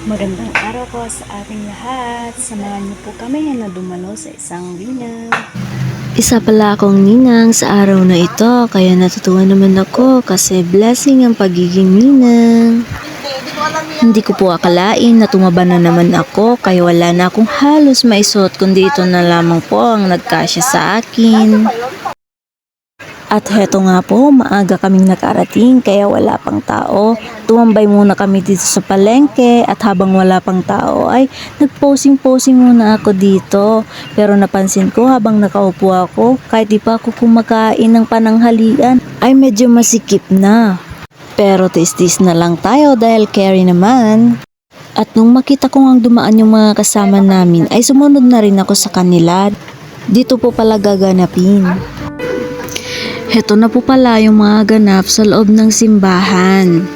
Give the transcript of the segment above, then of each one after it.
Magandang araw po sa ating lahat. Samahan niyo po kami na dumalo sa isang ninang. Isa pala akong ninang sa araw na ito, kaya natutuwa naman ako kasi blessing ang pagiging ninang. Hindi ko po akalain na tumaba na naman ako, kaya wala na akong halos maisuot kundi ito na lamang po ang nagkasya sa akin. At heto nga po, maaga kaming nakarating kaya wala pang tao. Tumambay muna kami dito sa palengke at habang wala pang tao ay nagposing-posing muna ako dito. Pero napansin ko habang nakaupo ako, kahit di pa ako kumakain ng pananghalian, ay medyo masikip na. Pero tis-tis na lang tayo dahil carry naman. At nung makita ko ang dumaan yung mga kasama namin ay sumunod na rin ako sa kanila. Dito po pala gaganapin. Heto na po pala yung mga ganap sa loob ng simbahan.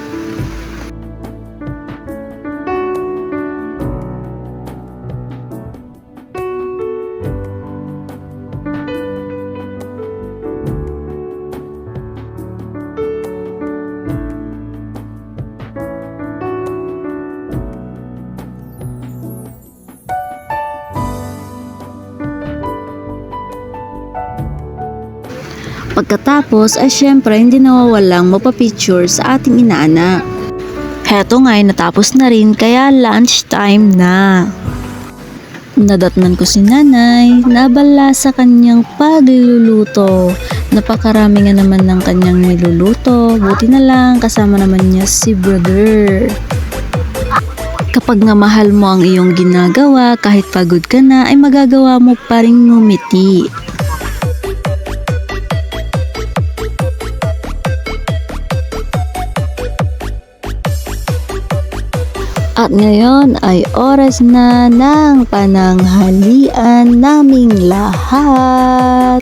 Pagkatapos ay syempre hindi nawawalang mapapicture sa ating inaanak. Heto nga ay natapos na rin kaya lunch time na. Nadatnan ko si nanay, nabala sa kanyang pagluluto. Napakarami nga naman ng kanyang niluluto, buti na lang kasama naman niya si brother. Kapag nga mahal mo ang iyong ginagawa, kahit pagod ka na ay magagawa mo pa rin ngumiti. At ngayon ay oras na ng pananghalian naming lahat.